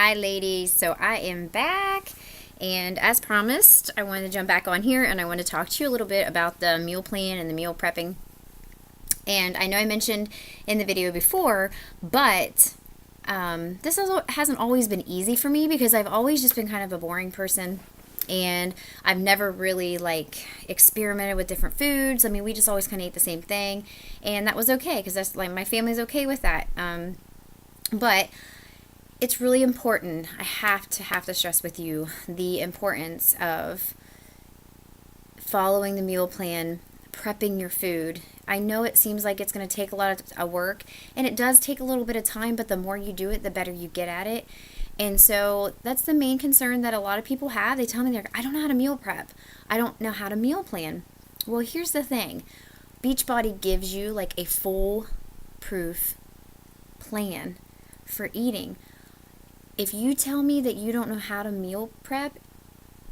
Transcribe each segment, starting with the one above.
Hi ladies, so I am back, and as promised I wanted to jump back on here and I want to talk to you a little bit about the meal plan and the meal prepping. And I know I mentioned in the video before, but this hasn't always been easy for me because I've always just been kind of a boring person, and I've never really experimented with different foods. I mean, we just always kind of ate the same thing, and that was okay because that's my family's okay with that. But it's really important. I have to stress with you the importance of following the meal plan, prepping your food. I know it seems like it's going to take a lot of work, and it does take a little bit of time, but the more you do it, the better you get at it. And so that's the main concern that a lot of people have. They tell me, I don't know how to meal prep. I don't know how to meal plan. Well, here's the thing. Beachbody gives you a foolproof plan for eating. If you tell me that you don't know how to meal prep,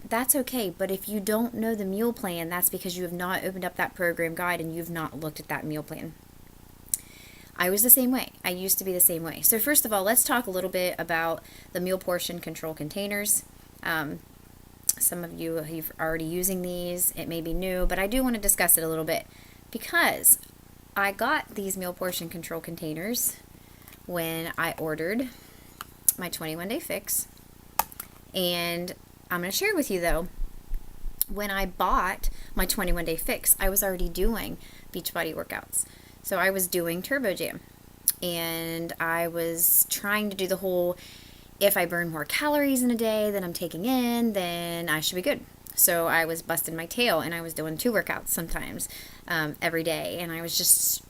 that's okay. But if you don't know the meal plan, that's because you have not opened up that program guide and you've not looked at that meal plan. I was the same way. I used to be the same way. So first of all, let's talk a little bit about the meal portion control containers. Some of you are already using these. It may be new, but I do want to discuss it a little bit because I got these meal portion control containers when I ordered my 21-day fix. And I'm going to share with you though, when I bought my 21-day fix, I was already doing Beachbody workouts. So I was doing Turbo Jam, and I was trying to do the whole, if I burn more calories in a day than I'm taking in, then I should be good. So I was busting my tail, and I was doing 2 workouts sometimes every day, and I was just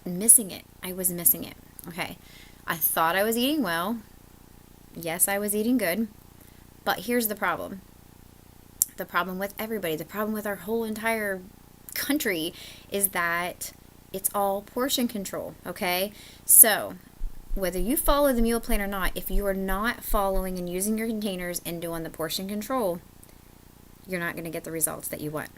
missing it. I was missing it. Okay. I thought I was eating well. Yes, I was eating good. But here's the problem. The problem with everybody, the problem with our whole entire country is that it's all portion control, okay? So, whether you follow the meal plan or not, if you are not following and using your containers and doing the portion control, you're not going to get the results that you want.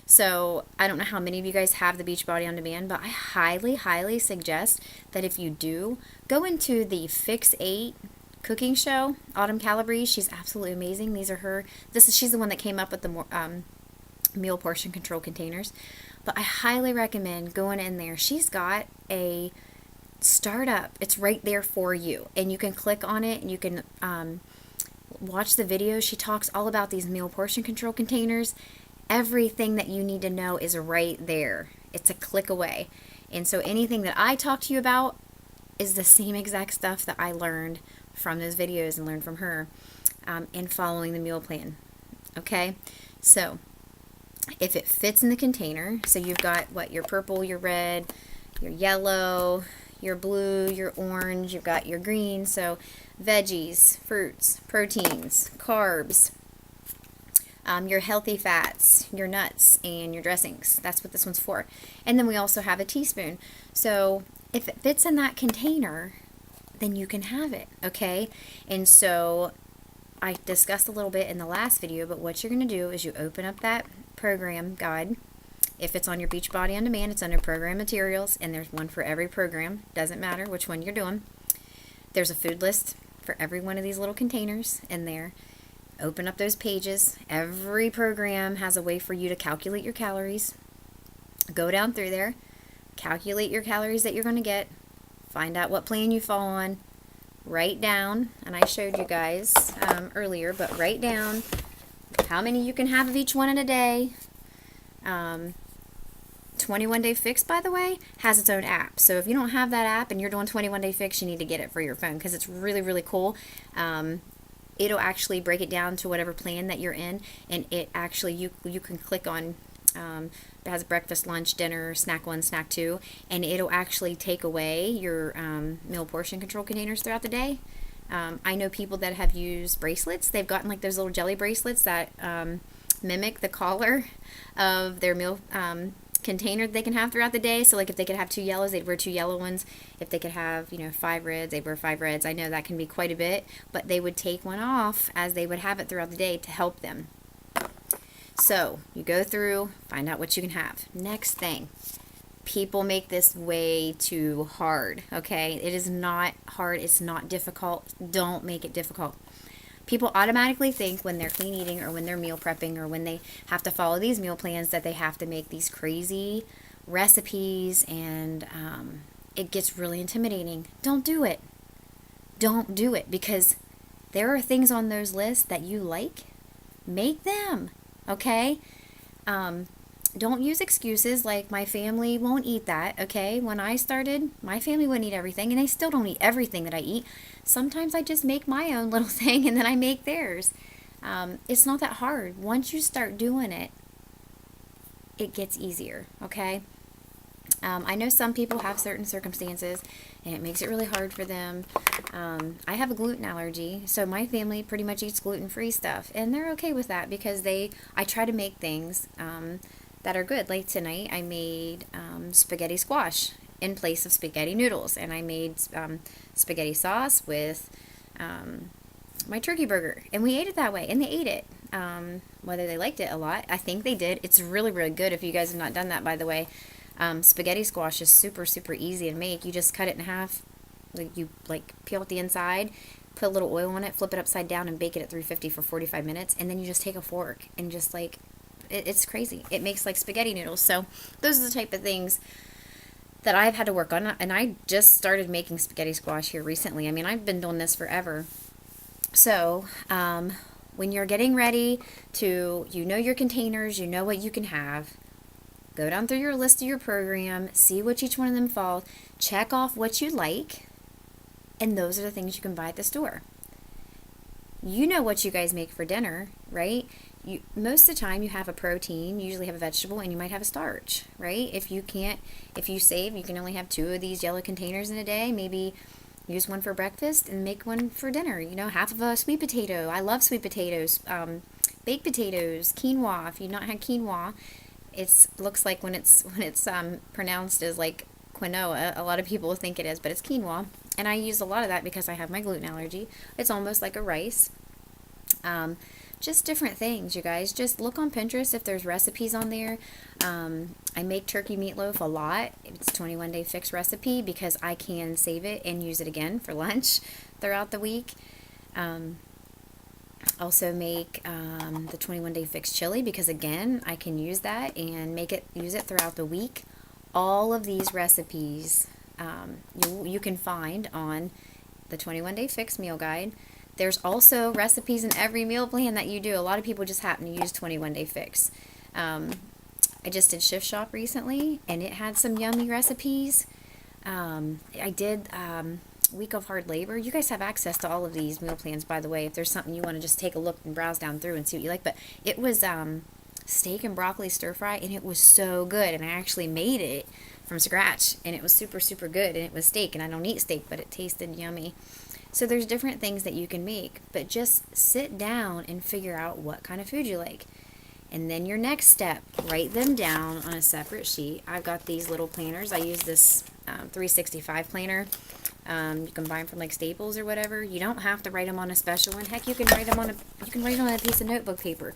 So, I don't know how many of you guys have the Beachbody On Demand, but I highly, highly suggest that if you do, go into the Fix 8 cooking show. Autumn Calabrese, she's absolutely amazing. These are her. She's the one that came up with the meal portion control containers. But I highly recommend going in there. She's got a startup. It's right there for you, and you can click on it and you can watch the video. She talks all about these meal portion control containers. Everything that you need to know is right there. It's a click away. And so anything that I talk to you about is the same exact stuff that I learned from those videos and learned from her in following the meal plan. Okay? So, if it fits in the container, so you've got your purple, your red, your yellow, your blue, your orange, you've got your green, so veggies, fruits, proteins, carbs, your healthy fats, your nuts, and your dressings. That's what this one's for. And then we also have a teaspoon. So if it fits in that container, then you can have it, okay? And so I discussed a little bit in the last video, but what you're going to do is you open up that program guide. If it's on your Beachbody On Demand, it's under program materials, and there's one for every program. Doesn't matter which one you're doing. There's a food list for every one of these little containers in there. Open up those pages. Every program has a way for you to calculate your calories. Go down through there, calculate your calories that you're going to get, find out what plan you fall on, write down, and I showed you guys earlier, but write down how many you can have of each one in a day. 21-day fix, by the way, has its own app. So if you don't have that app and you're doing 21-day fix, you need to get it for your phone because it's really, really cool. It'll actually break it down to whatever plan that you're in, and it actually, you can click on, it has breakfast, lunch, dinner, snack 1, snack 2, and it'll actually take away your meal portion control containers throughout the day. I know people that have used bracelets. They've gotten those little jelly bracelets that mimic the color of their meal container they can have throughout the day. So if they could have 2 yellows, they'd wear 2 yellow ones. If they could have 5 reds, they'd wear 5 reds. I know that can be quite a bit, but they would take one off as they would have it throughout the day to help them. So you go through, find out what you can have. Next thing, People make this way too hard, okay? It is not hard. It's not difficult. Don't make it difficult. People automatically think when they're clean eating or when they're meal prepping or when they have to follow these meal plans that they have to make these crazy recipes, and it gets really intimidating. Don't do it. Don't do it, because there are things on those lists that you like. Make them, okay? Don't use excuses like my family won't eat that, okay? When I started, my family wouldn't eat everything, and they still don't eat everything that I eat. Sometimes I just make my own little thing and then I make theirs. It's not that hard. Once you start doing it, it gets easier, okay? I know some people have certain circumstances and it makes it really hard for them. I have a gluten allergy, so my family pretty much eats gluten-free stuff, and they're okay with that because I try to make things that are good. Like tonight I made spaghetti squash in place of spaghetti noodles, and I made spaghetti sauce with my turkey burger, and we ate it that way, and they ate it. Whether they liked it a lot, I think they did. It's really, really good. If you guys have not done that, by the way, spaghetti squash is super, super easy to make. You just cut it in half, you peel out the inside, put a little oil on it, flip it upside down, and bake it at 350 for 45 minutes, and then you just take a fork and just it's crazy. It makes like spaghetti noodles. So those are the type of things that I've had to work on, and I just started making spaghetti squash here recently. I mean, I've been doing this forever. So when you're getting ready to, your containers, you know what you can have, go down through your list of your program, see what each one of them fall, check off what you like, and those are the things you can buy at the store. You know what you guys make for dinner, right? Most of the time you have a protein, you usually have a vegetable, and you might have a starch, right? If you save, you can only have 2 of these yellow containers in a day. Maybe use one for breakfast and make one for dinner. Half of a sweet potato. I love sweet potatoes. Baked potatoes, quinoa. If you've not had quinoa, it looks like when it's pronounced as like quinoa, a lot of people think it is, but it's quinoa. And I use a lot of that because I have my gluten allergy. It's almost like a rice. Just different things, you guys. Just look on Pinterest if there's recipes on there. I make turkey meatloaf a lot. It's a 21-day fix recipe because I can save it and use it again for lunch throughout the week. Also make the 21-day fix chili because, again, I can use that and use it throughout the week. All of these recipes you can find on the 21-day fix meal guide. There's also recipes in every meal plan that you do. A lot of people just happen to use 21-day fix. I just did Shift Shop recently, and it had some yummy recipes. I did Week of Hard Labor. You guys have access to all of these meal plans, by the way, if there's something you want to just take a look and browse down through and see what you like. But it was steak and broccoli stir fry, and it was so good. And I actually made it from scratch, and it was super, super good. And it was steak, and I don't eat steak, but it tasted yummy. So there's different things that you can make, but just sit down and figure out what kind of food you like. And then your next step, write them down on a separate sheet. I've got these little planners. I use this 365 planner. You can buy them from like Staples or whatever. You don't have to write them on a special one. Heck, you can write them on a piece of notebook paper.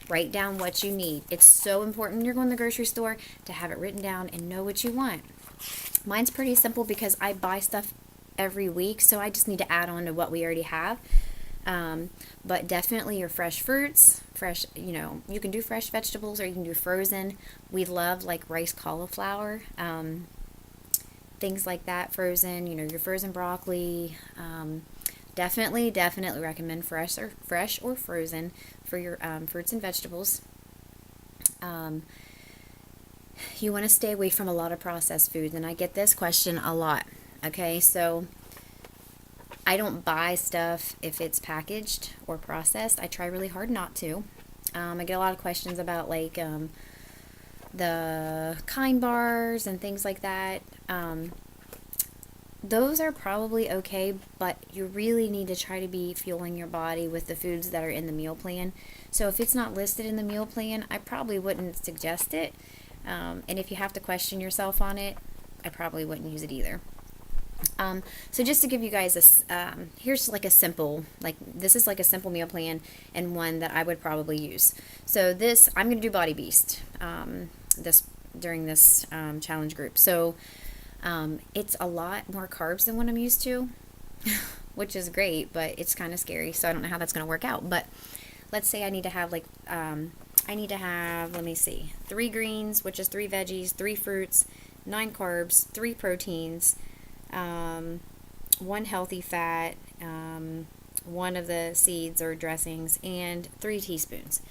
Write down what you need. It's so important when you're going to the grocery store to have it written down and know what you want. Mine's pretty simple because I buy stuff every week, so I just need to add on to what we already have. But definitely your fresh fruits, you can do fresh vegetables or you can do frozen. We love like rice cauliflower, things like that, frozen, your frozen broccoli. Definitely recommend fresh or frozen for your fruits and vegetables. You want to stay away from a lot of processed foods, and I get this question a lot. Okay, so I don't buy stuff if it's packaged or processed. I try really hard not to. I get a lot of questions about like the Kind bars and things like that. Those are probably okay, but you really need to try to be fueling your body with the foods that are in the meal plan. So if it's not listed in the meal plan, I probably wouldn't suggest it. And if you have to question yourself on it, I probably wouldn't use it either. So just to give you guys this, here's like this is like a simple meal plan and one that I would probably use. So I'm going to do Body Beast. This during this challenge group. So it's a lot more carbs than what I'm used to, which is great, but it's kind of scary. So I don't know how that's going to work out. But let's say I need to have like, I need to have, let me see, 3 greens, which is 3 veggies, 3 fruits, 9 carbs, 3 proteins, 1 healthy fat, 1 of the seeds or dressings, and 3 teaspoons.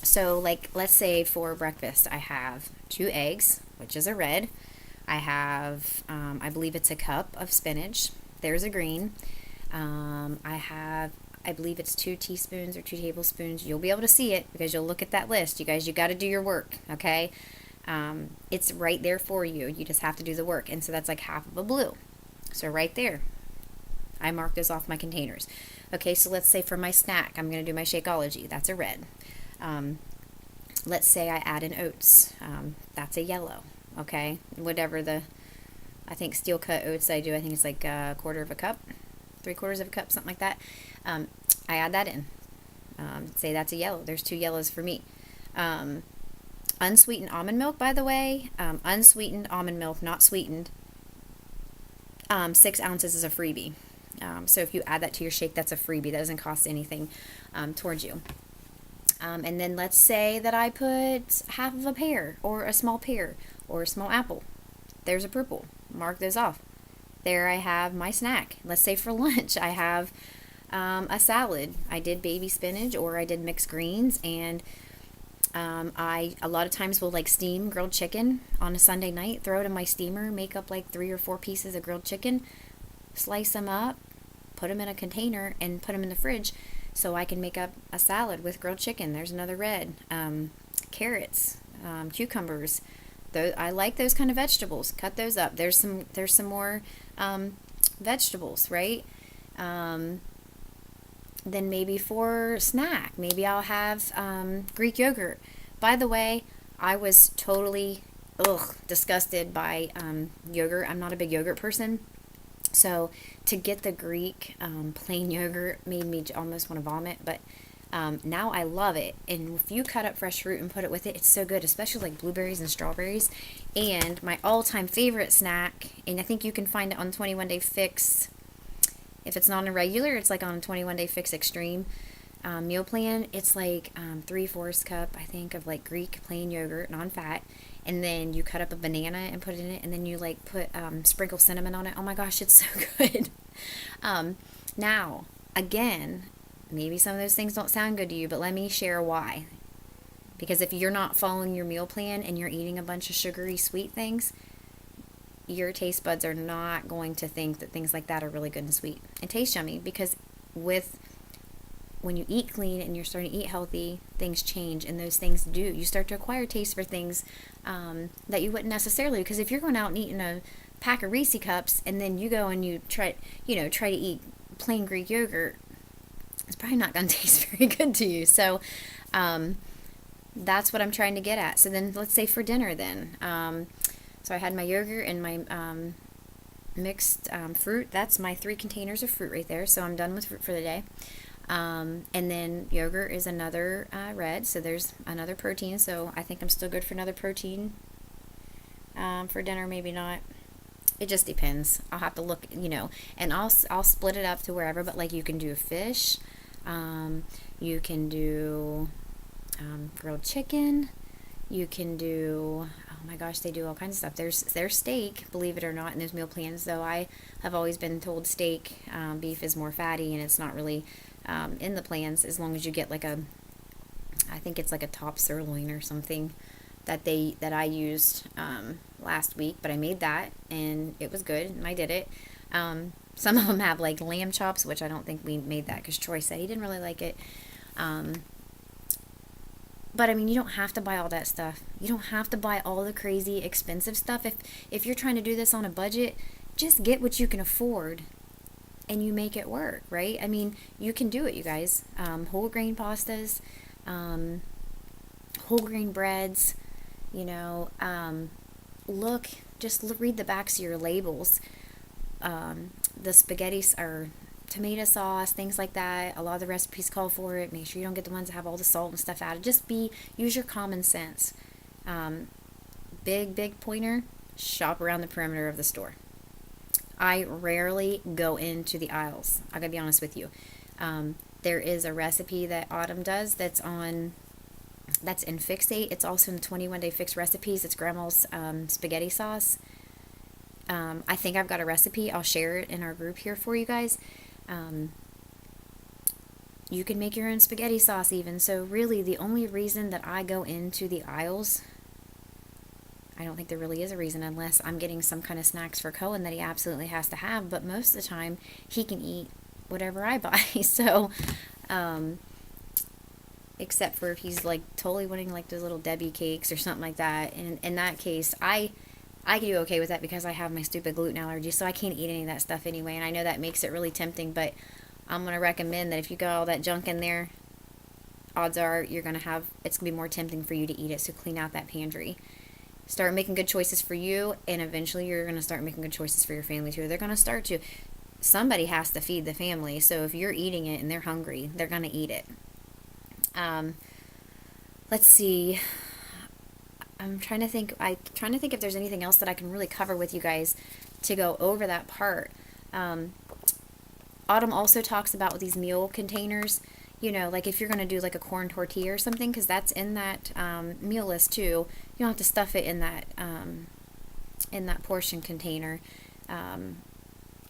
So like, let's say for breakfast, I have 2 eggs, which is a red. I have, I believe it's a cup of spinach. There's a green. I believe it's 2 teaspoons or 2 tablespoons. You'll be able to see it because you'll look at that list. You guys, you got to do your work, okay? It's right there for you. You just have to do the work. And so that's like half of a blue. So right there, I mark those off my containers. Okay, so let's say for my snack, I'm going to do my Shakeology. That's a red. Let's say I add in oats. That's a yellow, okay? Whatever I think steel cut oats I do, I think it's like a quarter of a cup, 3/4 of a cup, something like that. I add that in. Say that's a yellow. There's 2 yellows for me. Unsweetened almond milk, by the way. Unsweetened almond milk, not sweetened. 6 ounces is a freebie. So if you add that to your shake, that's a freebie. That doesn't cost anything towards you. And then let's say that I put half of a pear or a small pear or a small apple. There's a purple. Mark those off. There I have my snack. Let's say for lunch I have a salad. I did baby spinach or I did mixed greens, and I a lot of times will like steam grilled chicken on a Sunday night, throw it in my steamer, make up like 3 or 4 pieces of grilled chicken, slice them up, put them in a container, and put them in the fridge so I can make up a salad with grilled chicken. There's another red. Carrots, cucumbers. I like those kind of vegetables. Cut those up. There's some more vegetables, right? Then maybe for snack, maybe I'll have Greek yogurt. By the way, I was totally disgusted by yogurt. I'm not a big yogurt person. So to get the Greek plain yogurt made me almost want to vomit, but now I love it. And if you cut up fresh fruit and put it with it, it's so good, especially like blueberries and strawberries. And my all-time favorite snack, and I think you can find it on 21 Day Fix. If it's not a regular, it's like on a 21 Day Fix Extreme meal plan. It's like 3/4 cup, I think, of like Greek plain yogurt, non-fat. And then you cut up a banana and put it in it, and then you like put sprinkle cinnamon on it. Oh my gosh, it's so good. Now, again, maybe some of those things don't sound good to you, but let me share why. Because if you're not following your meal plan and you're eating a bunch of sugary sweet things, your taste buds are not going to think that things like that are really good and sweet and taste yummy. Because when you eat clean and you're starting to eat healthy, things change, and those things do. You start to acquire taste for things that you wouldn't necessarily. Because if you're going out and eating a pack of Reese cups and then you go and you try to eat plain Greek yogurt, it's probably not going to taste very good to you. So that's what I'm trying to get at. So then let's say for dinner then. So I had my yogurt and my mixed fruit. That's my 3 containers of fruit right there. So I'm done with fruit for the day. And then yogurt is another red. So there's another protein. So I think I'm still good for another protein for dinner. Maybe not. It just depends. I'll have to look, and I'll split it up to wherever. But like you can do fish. You can do grilled chicken. You can do, oh my gosh, they do all kinds of stuff. There's steak, believe it or not, in those meal plans, though I have always been told steak, beef is more fatty, and it's not really in the plans, as long as you get like I think it's like a top sirloin or something that I used last week, but I made that, and it was good, and I did it. Some of them have like lamb chops, which I don't think we made that because Troy said he didn't really like it. But I mean, you don't have to buy all that stuff. You don't have to buy all the crazy expensive stuff. If you're trying to do this on a budget, just get what you can afford and you make it work, right? I mean, you can do it, you guys. Whole grain pastas, whole grain breads, read the backs of your labels. The spaghetti or tomato sauce, things like that. A lot of the recipes call for it. Make sure you don't get the ones that have all the salt and stuff added. Use your common sense. Big pointer, shop around the perimeter of the store. I rarely go into the aisles. I gotta be honest with you. There is a recipe that Autumn does that's in Fixate. It's also in the 21 Day Fix recipes. It's grandma's spaghetti sauce. I think I've got a recipe. I'll share it in our group here for you guys. You can make your own spaghetti sauce even. So really the only reason that I go into the aisles, I don't think there really is a reason unless I'm getting some kind of snacks for Cohen that he absolutely has to have. But most of the time he can eat whatever I buy. So, except for if he's like totally wanting like those little Debbie cakes or something like that. And in that case, I can do okay with that because I have my stupid gluten allergy, so I can't eat any of that stuff anyway. And I know that makes it really tempting, but I'm going to recommend that if you got all that junk in there, odds are it's going to be more tempting for you to eat it. So clean out that pantry. Start making good choices for you, and eventually you're going to start making good choices for your family too. They're going to start to. Somebody has to feed the family, so if you're eating it and they're hungry, they're going to eat it. Let's see. I'm trying to think if there's anything else that I can really cover with you guys to go over that part. Autumn also talks about these meal containers, like if you're going to do like a corn tortilla or something, because that's in that meal list too. You don't have to stuff it in that portion container.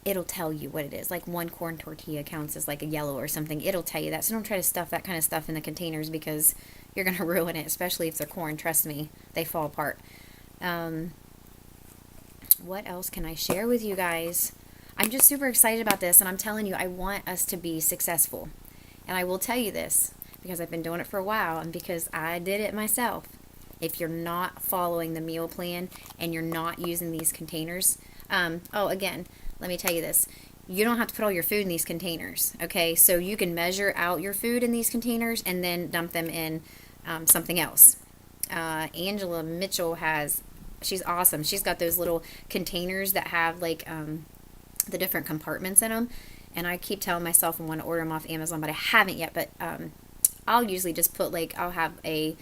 It'll tell you what it is. Like one corn tortilla counts as like a yellow or something. It'll tell you that. So don't try to stuff that kind of stuff in the containers because you're going to ruin it, especially if they're corn. Trust me, they fall apart. What else can I share with you guys? I'm just super excited about this, and I'm telling you, I want us to be successful. And I will tell you this because I've been doing it for a while and because I did it myself. If you're not following the meal plan and you're not using these containers, again, let me tell you this. You don't have to put all your food in these containers, okay? So you can measure out your food in these containers and then dump them in something else. Angela Mitchell she's awesome. She's got those little containers that have like the different compartments in them. And I keep telling myself I want to order them off Amazon, but I haven't yet. But I'll usually just put I'll have a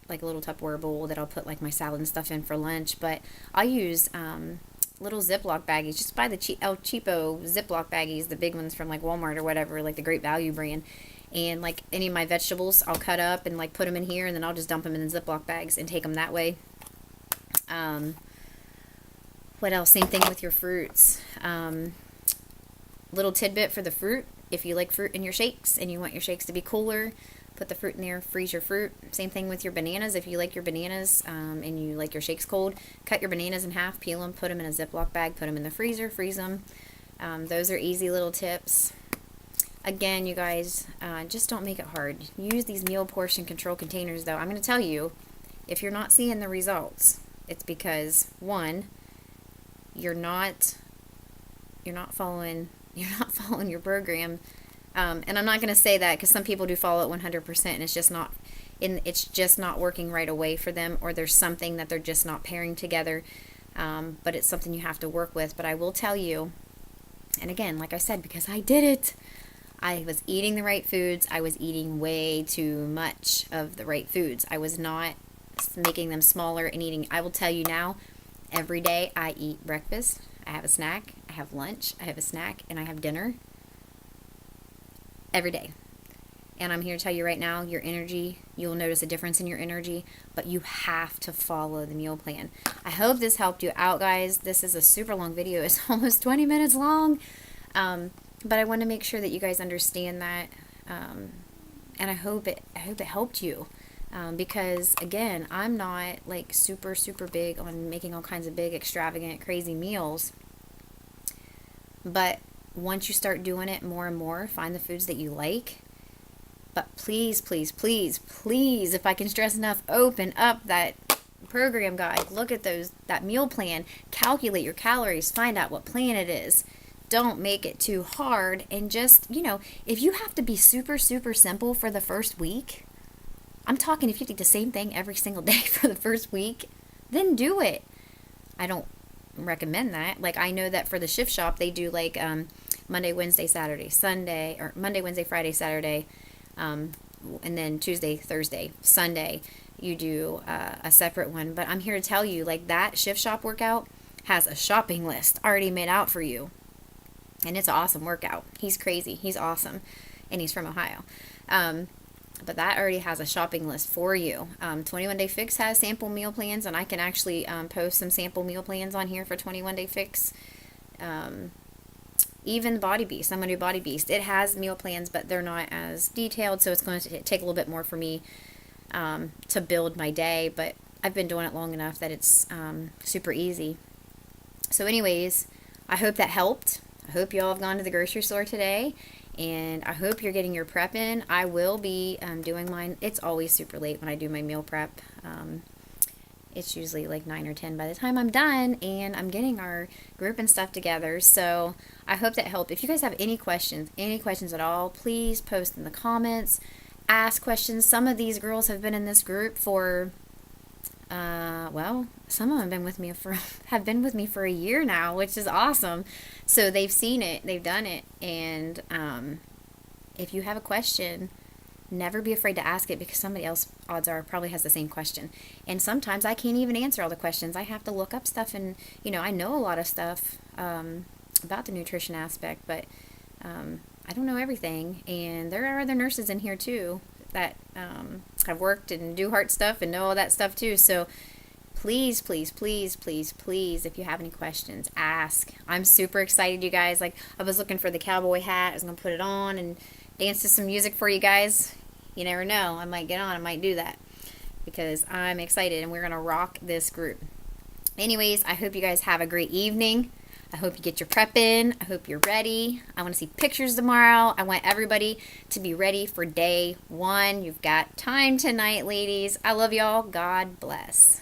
like a little Tupperware bowl that I'll put like my salad and stuff in for lunch. But I'll use little Ziploc baggies. Just buy the El Cheapo Ziploc baggies, the big ones from like Walmart or whatever, like the Great Value brand. And like any of my vegetables, I'll cut up and like put them in here, and then I'll just dump them in the Ziploc bags and take them that way. What else? Same thing with your fruits. Little tidbit for the fruit. If you like fruit in your shakes and you want your shakes to be cooler, put the fruit in there, freeze your fruit. Same thing with your bananas. If you like your bananas and you like your shakes cold, cut your bananas in half, peel them, put them in a Ziploc bag, put them in the freezer, freeze them. Those are easy little tips. Again, you guys, just don't make it hard. Use these meal portion control containers, though. I'm going to tell you, if you're not seeing the results, it's because, one, you're not following your program. And I'm not going to say that because some people do follow it 100% and it's just not working right away for them, or there's something that they're just not pairing together. But it's something you have to work with. But I will tell you, and again, like I said, because I did it, I was eating the right foods. I was eating way too much of the right foods. I was not making them smaller and eating. I will tell you now, every day I eat breakfast, I have a snack, I have lunch, I have a snack, and I have dinner. Every day. And I'm here to tell you right now, your energy, you'll notice a difference in your energy, but you have to follow the meal plan. I hope this helped you out, guys. This is a super long video. It's almost 20 minutes long. But I want to make sure that you guys understand that. And I hope it helped you. Because again, I'm not like super big on making all kinds of big, extravagant, crazy meals. But once you start doing it more and more, find the foods that you like. But please, if I can stress enough, open up that program guide. Look at that meal plan. Calculate your calories. Find out what plan it is. Don't make it too hard. And just, if you have to be super simple for the first week, I'm talking if you do the same thing every single day for the first week, then do it. I don't recommend that. Like, I know that for the Shift Shop, they do like Monday, Wednesday, Saturday, Sunday, or Monday, Wednesday, Friday, Saturday, and then Tuesday, Thursday, Sunday, you do a separate one. But I'm here to tell you, like, that Shift Shop workout has a shopping list already made out for you. And it's an awesome workout. He's crazy. He's awesome. And he's from Ohio. But that already has a shopping list for you. 21 Day Fix has sample meal plans, and I can actually post some sample meal plans on here for 21 Day Fix. Even Body Beast, I'm going to do Body Beast. It has meal plans, but they're not as detailed, so it's going to take a little bit more for me to build my day. But I've been doing it long enough that it's super easy. So anyways, I hope that helped. I hope you all have gone to the grocery store today, and I hope you're getting your prep in. I will be doing mine. It's always super late when I do my meal prep. It's usually like 9 or 10 by the time I'm done, and I'm getting our group and stuff together. So I hope that helped. If you guys have any questions at all, please post in the comments. Ask questions. Some of these girls have been in this group for well, some of them have been with me for a year now, which is awesome. So they've seen it, they've done it, and if you have a question, never be afraid to ask it, because somebody else, odds are, probably has the same question. And sometimes I can't even answer all the questions. I have to look up stuff, and I know a lot of stuff about the nutrition aspect, but I don't know everything. And there are other nurses in here too that have worked and do heart stuff and know all that stuff too. So please, please, please, please, please, if you have any questions, ask. I'm super excited, you guys. Like, I was looking for the cowboy hat. I was going to put it on and dance to some music for you guys. You never know. I might get on. I might do that, because I'm excited, and we're going to rock this group. Anyways, I hope you guys have a great evening. I hope you get your prep in. I hope you're ready. I want to see pictures tomorrow. I want everybody to be ready for day 1. You've got time tonight, ladies. I love y'all. God bless.